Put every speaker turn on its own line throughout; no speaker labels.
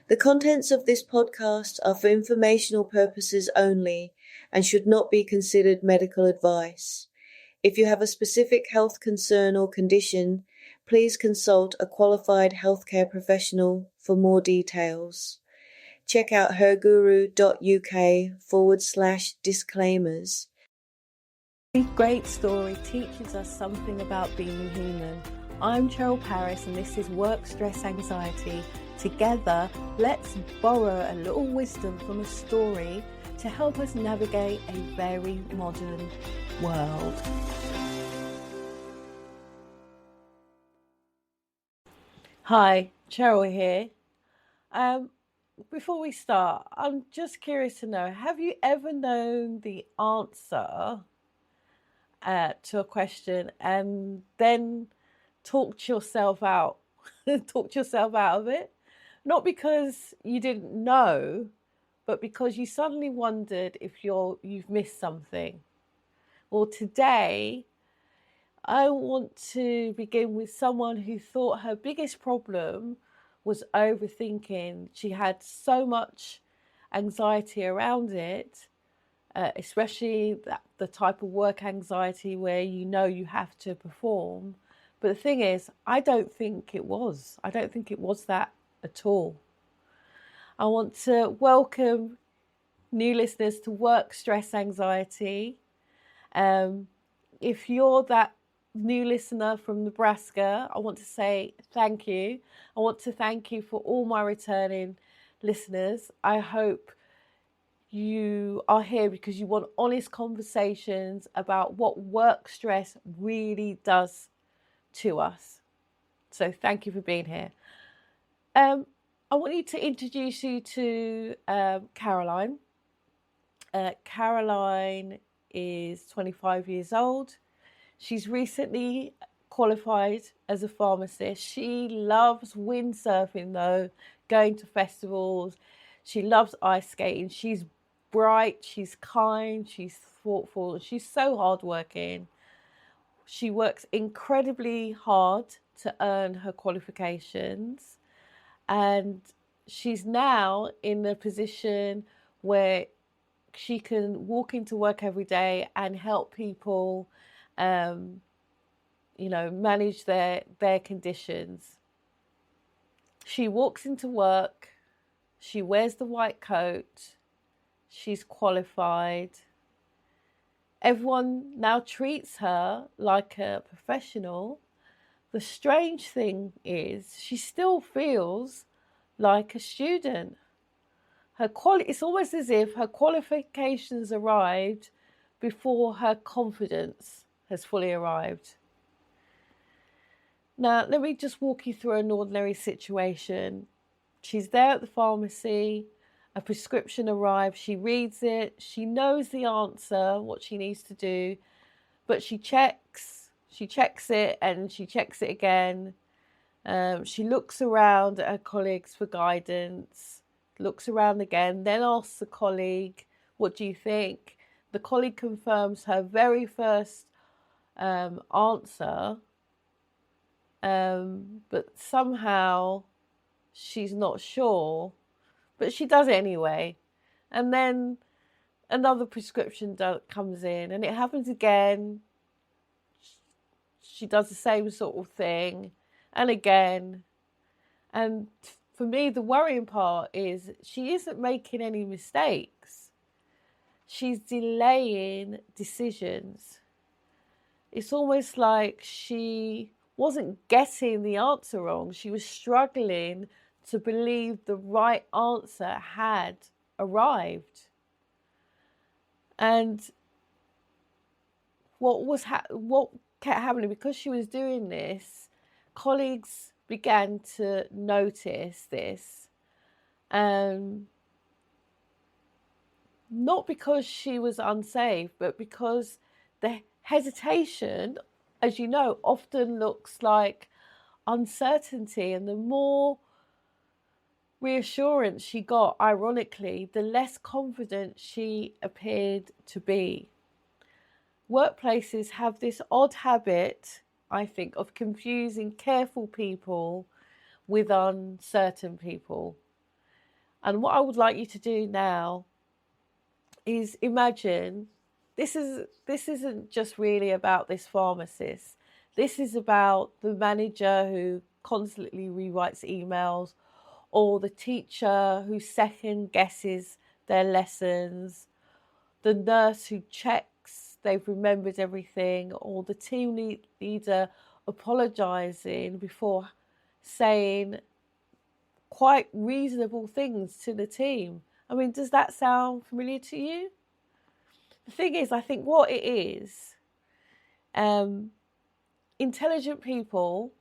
The contents of this podcast are for informational purposes only and should not be considered medical advice. If you have a specific health concern or condition, please consult a qualified healthcare professional for more details. Check out herguru.uk/disclaimers.
Every great story teaches us something about being human. I'm Cheryl Paris and this is Work Stress Anxiety. Together, let's borrow a little wisdom from a story to help us navigate a very modern world. Hi, Cheryl here. Before we start, I'm just curious to know, have you ever known the answer to a question and then talked yourself out of it? Not because you didn't know, but because you suddenly wondered if you've missed something. Well, today I want to begin with someone who thought her biggest problem was overthinking. She had so much anxiety around it, especially the type of work anxiety where you have to perform. But the thing is, I don't think it was that at all. I want to welcome new listeners to Work Stress Anxiety. If you're that new listener from Nebraska, I want to say thank you. I want to thank you for all my returning listeners. I hope you are here because you want honest conversations about what work stress really does to us. So thank you for being here. I want you to introduce you to Caroline. Caroline is 25 years old. She's recently qualified as a pharmacist. She loves windsurfing though, going to festivals. She loves ice skating. She's bright, she's kind, she's thoughtful, she's so hardworking. She works incredibly hard to earn her qualifications, and she's now in a position where she can walk into work every day and help people manage their conditions. She walks into work, she wears the white coat, she's qualified. Everyone now treats her like a professional. The strange thing is she still feels like a student. It's almost as if her qualifications arrived before her confidence has fully arrived. Now, let me just walk you through an ordinary situation. She's there at the pharmacy, a prescription arrives, she reads it, she knows the answer, what she needs to do, but she checks it and she checks it again. She looks around at her colleagues for guidance, looks around again, then asks the colleague, what do you think? The colleague confirms her very first answer, but somehow she's not sure, but she does it anyway. And then another prescription comes in and it happens again. She does the same sort of thing and again. And for me, the worrying part is she isn't making any mistakes. She's delaying decisions. It's almost like she wasn't getting the answer wrong. She was struggling to believe the right answer had arrived. And what kept happening, because she was doing this, colleagues began to notice this. Not because she was unsafe, but because the hesitation, as you know, often looks like uncertainty. And the more reassurance she got, ironically, the less confident she appeared to be. Workplaces have this odd habit, I think, of confusing careful people with uncertain people. And what I would like you to do now is imagine this isn't just really about this pharmacist. This is about the manager who constantly rewrites emails, or the teacher who second guesses their lessons, the nurse who checks they've remembered everything, or the team leader apologizing before saying quite reasonable things to the team. I mean, does that sound familiar to you? The thing is, I think what it is, intelligent people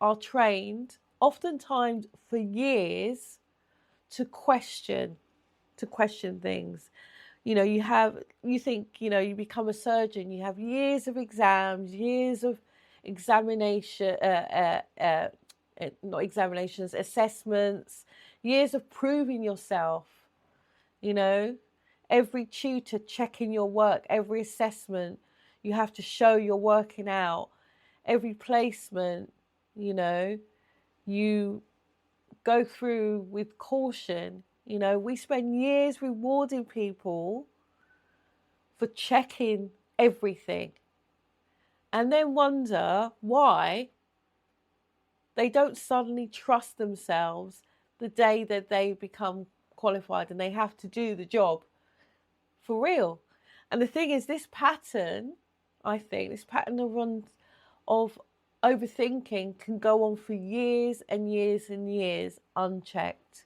are trained, oftentimes for years, to question things. You know, you think, you know, you become a surgeon, you have years of exams, years of examination, not examinations, assessments, years of proving yourself, you know, every tutor checking your work, every assessment, you have to show you're working out, every placement, you know, you go through with caution. You know, we spend years rewarding people for checking everything and then wonder why they don't suddenly trust themselves the day that they become qualified and they have to do the job for real. And the thing is, this pattern, I think, this pattern of overthinking can go on for years and years and years unchecked.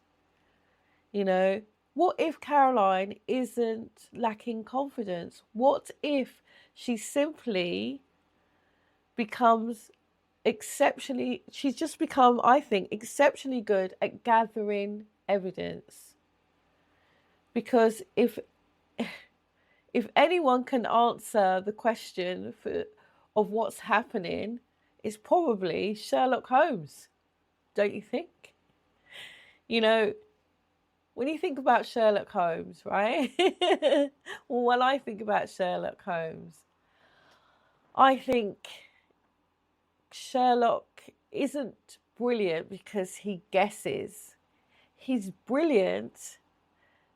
You know, what if Caroline isn't lacking confidence? What if she simply becomes she's just become, I think, exceptionally good at gathering evidence? Because if anyone can answer the question of what's happening, it's probably Sherlock Holmes, don't you think? You know, when you think about Sherlock Holmes, right? Well, when I think about Sherlock Holmes, I think Sherlock isn't brilliant because he guesses. He's brilliant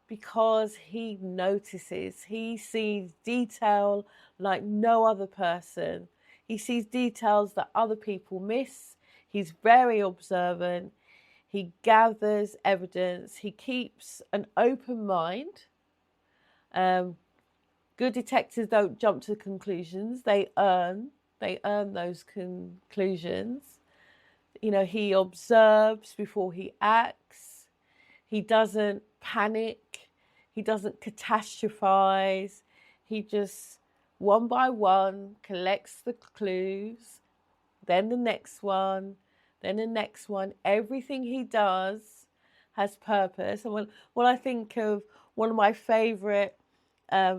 because he notices. He sees detail like no other person. He sees details that other people miss. He's very observant. He gathers evidence. He keeps an open mind. Good detectives don't jump to conclusions. They earn those conclusions. You know, he observes before he acts. He doesn't panic. He doesn't catastrophize. He just, one by one, collects the clues, then the next one, then the next one. Everything he does has purpose. And when I think of one of my favourite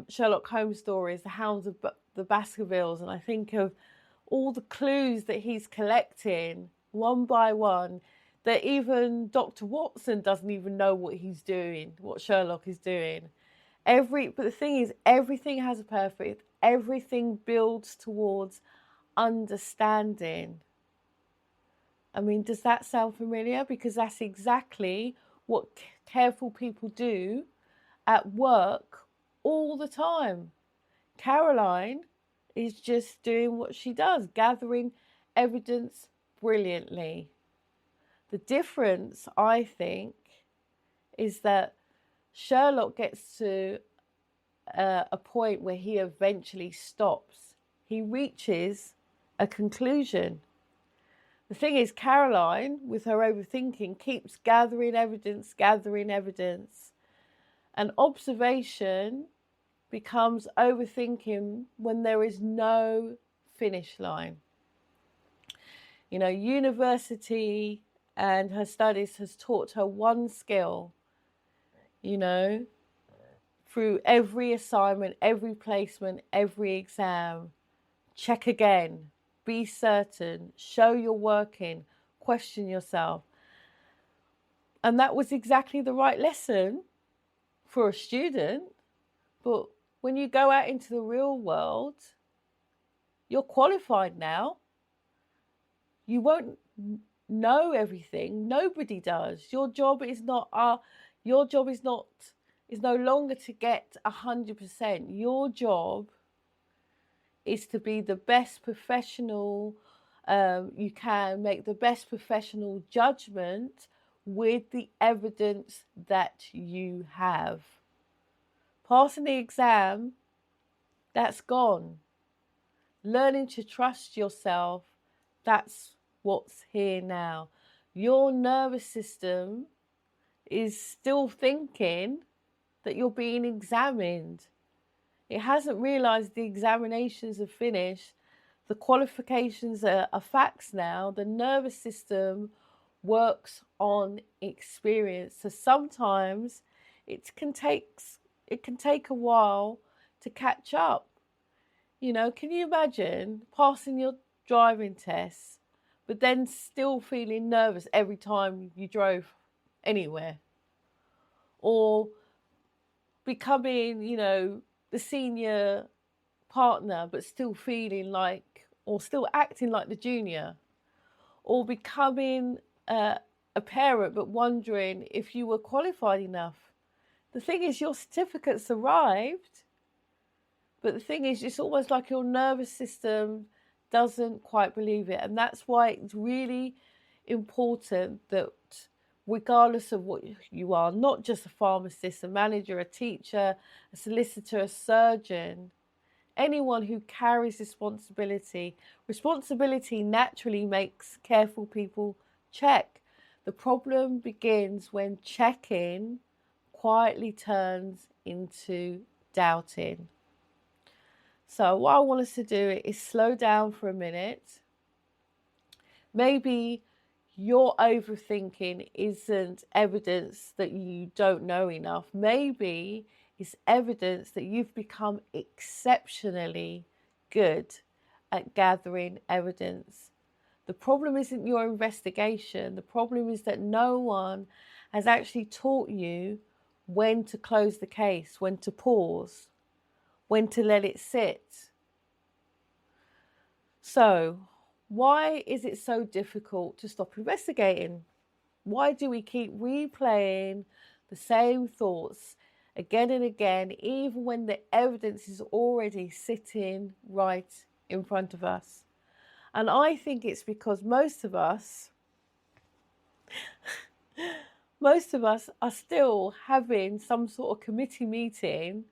Sherlock Holmes stories, The Hounds of the Baskervilles, and I think of all the clues that he's collecting one by one, that even Dr. Watson doesn't even know what he's doing, what Sherlock is doing. But the thing is, everything has a purpose. Everything builds towards understanding. I mean, does that sound familiar? Because that's exactly what careful people do at work all the time. Caroline is just doing what she does, gathering evidence brilliantly. The difference, I think, is that Sherlock gets to a point where he eventually stops. He reaches a conclusion. The thing is, Caroline, with her overthinking, keeps gathering evidence, and observation becomes overthinking when there is no finish line. You know, university and her studies has taught her one skill, you know, through every assignment, every placement, every exam. Check again, be certain, show you're working, question yourself. And that was exactly the right lesson for a student. But when you go out into the real world, you're qualified now. You won't know everything. Nobody does. Your job is your job is no longer to get 100%. Your job is to be the best professional you can, make the best professional judgment with the evidence that you have. Passing the exam, that's gone. Learning to trust yourself, that's what's here now. Your nervous system is still thinking that you're being examined. It hasn't realized the examinations are finished. The qualifications are facts now. The nervous system works on experience. So sometimes it can take a while to catch up. You know, can you imagine passing your driving test, but then still feeling nervous every time you drove anywhere? Or becoming, you know, the senior partner, but still feeling like, or still acting like the junior? Or becoming a parent, but wondering if you were qualified enough? The thing is, your certificate's arrived, but the thing is, it's almost like your nervous system doesn't quite believe it. And that's why it's really important that regardless of what you are, not just a pharmacist, a manager, a teacher, a solicitor, a surgeon, anyone who carries responsibility naturally makes careful people check. The problem begins when checking quietly turns into doubting. So what I want us to do is slow down for a minute. Maybe your overthinking isn't evidence that you don't know enough. Maybe it's evidence that you've become exceptionally good at gathering evidence. The problem isn't your investigation. The problem is that no one has actually taught you when to close the case, when to pause, when to let it sit. So, why is it so difficult to stop investigating? Why do we keep replaying the same thoughts again and again, even when the evidence is already sitting right in front of us? And I think it's because most of us are still having some sort of committee meeting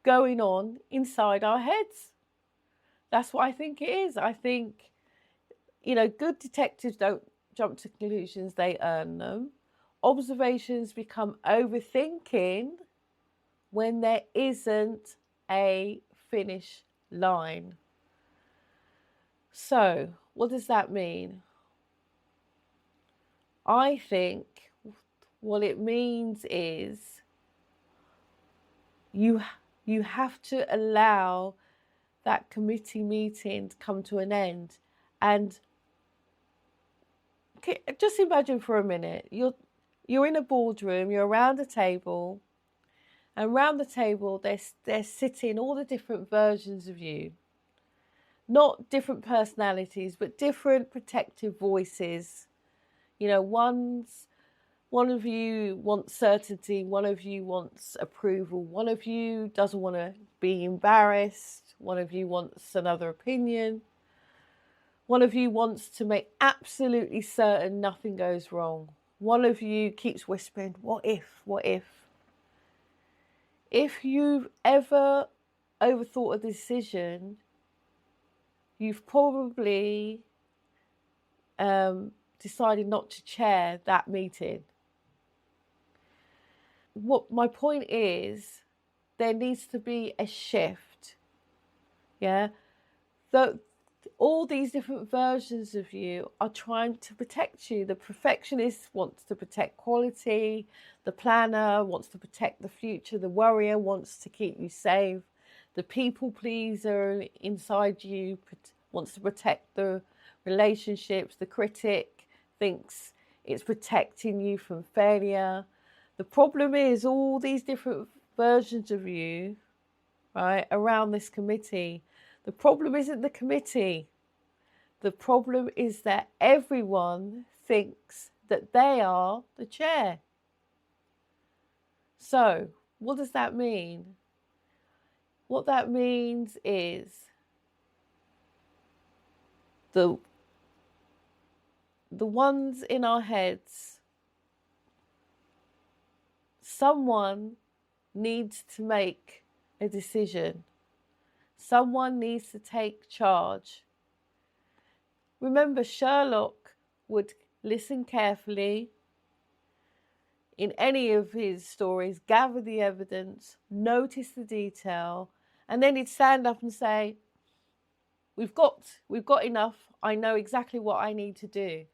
going on inside our heads. That's what I think it is. I think, you know, good detectives don't jump to conclusions, they earn them. Observations become overthinking when there isn't a finish line. So, what does that mean? I think what it means is you have to allow that committee meeting to come to an end. And just imagine for a minute, you're in a boardroom, you're around a table, and around the table they're sitting all the different versions of you. Not different personalities, but different protective voices. You know, one of you wants certainty, one of you wants approval, one of you doesn't want to be embarrassed, one of you wants another opinion, one of you wants to make absolutely certain nothing goes wrong, one of you keeps whispering, what if, what if? If you've ever overthought a decision, you've probably decided not to chair that meeting. What my point is, there needs to be a shift. Yeah, all these different versions of you are trying to protect you. The perfectionist wants to protect quality, the planner wants to protect the future, the worrier wants to keep you safe, the people pleaser inside you wants to protect the relationships, the critic thinks it's protecting you from failure. The problem is all these different versions of you, right, around this committee. The problem isn't the committee. The problem is that everyone thinks that they are the chair. So, what does that mean? What that means is the ones in our heads, someone needs to make a decision. Someone needs to take charge. Remember, Sherlock would listen carefully in any of his stories, gather the evidence, notice the detail, and then he'd stand up and say, we've got enough. I know exactly what I need to do.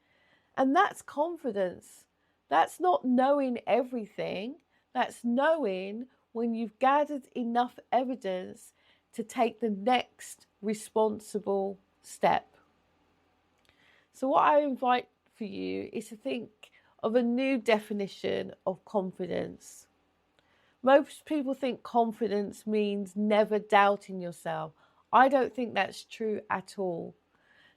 And that's confidence. That's not knowing everything. That's knowing when you've gathered enough evidence to take the next responsible step. So what I invite for you is to think of a new definition of confidence. Most people think confidence means never doubting yourself. I don't think that's true at all.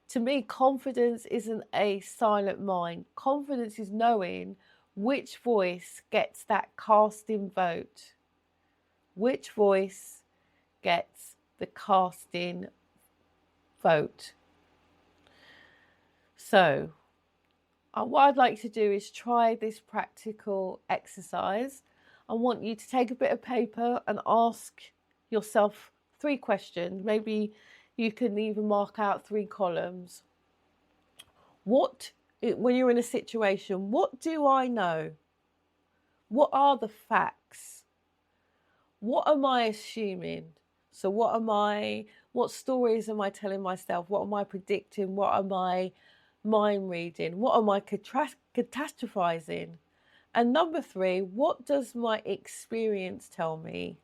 To me, confidence isn't a silent mind. Confidence is knowing which voice gets that casting vote. Which voice gets the casting vote. So, what I'd like to do is try this practical exercise. I want you to take a bit of paper and ask yourself 3 questions. Maybe you can even mark out 3 columns. When you're in a situation, what do I know? What are the facts? What am I assuming? So what stories am I telling myself? What am I predicting? What am I mind reading? What am I catastrophizing? And number 3, what does my experience tell me?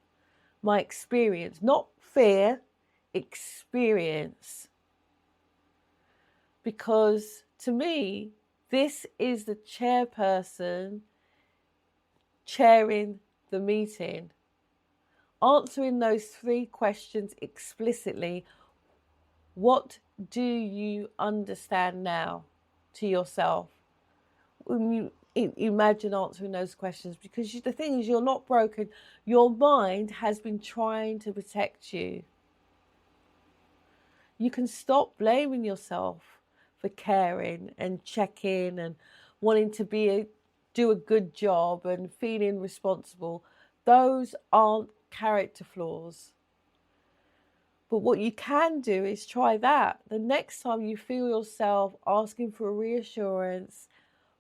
My experience, not fear, experience. Because to me, this is the chairperson chairing the meeting. Answering those 3 questions explicitly. What do you understand now to yourself? When you imagine answering those questions, because the thing is, you're not broken. Your mind has been trying to protect you. You can stop blaming yourself for caring and checking and wanting to do a good job and feeling responsible. Those aren't character flaws. But what you can do is try that. The next time you feel yourself asking for a reassurance,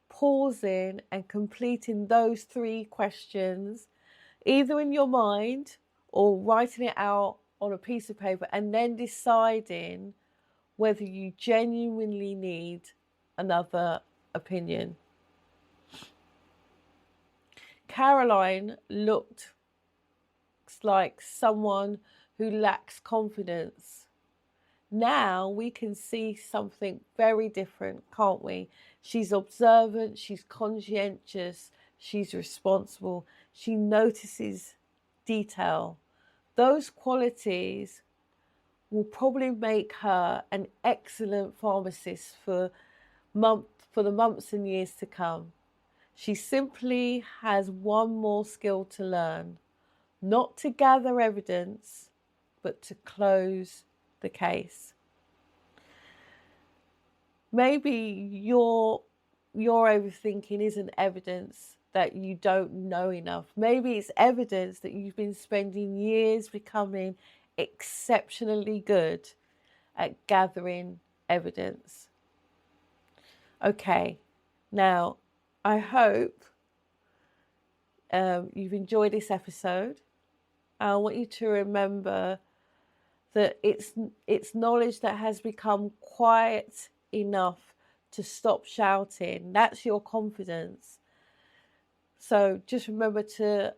pausing and completing those 3 questions, either in your mind or writing it out on a piece of paper, and then deciding whether you genuinely need another opinion. Caroline looked like someone who lacks confidence. Now we can see something very different, can't we? She's observant, she's conscientious, she's responsible, she notices detail. Those qualities will probably make her an excellent pharmacist for the months and years to come. She simply has one more skill to learn, not to gather evidence, but to close the case. Maybe your overthinking isn't evidence that you don't know enough. Maybe it's evidence that you've been spending years becoming exceptionally good at gathering evidence. Okay, now I hope you've enjoyed this episode. I want you to remember that it's knowledge that has become quiet enough to stop shouting. That's your confidence. So just remember to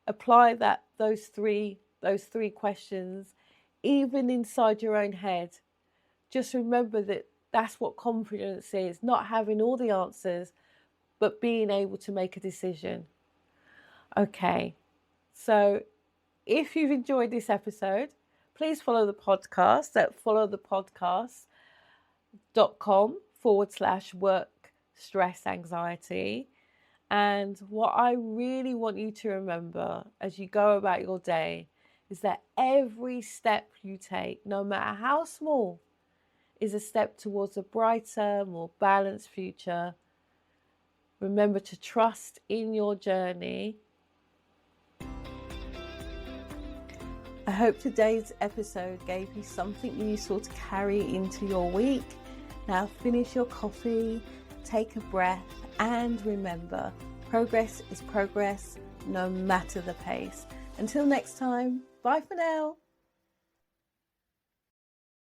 apply those three questions, even inside your own head. Just remember that that's what confidence is, not having all the answers, but being able to make a decision. Okay, so if you've enjoyed this episode, please follow the podcast. work stress anxiety. And what I really want you to remember as you go about your day is that every step you take, no matter how small, is a step towards a brighter, more balanced future. Remember to trust in your journey. I hope today's episode gave you something useful to carry into your week. Now finish your coffee, take a breath, and remember, progress is progress, no matter the pace. Until next time, bye for now.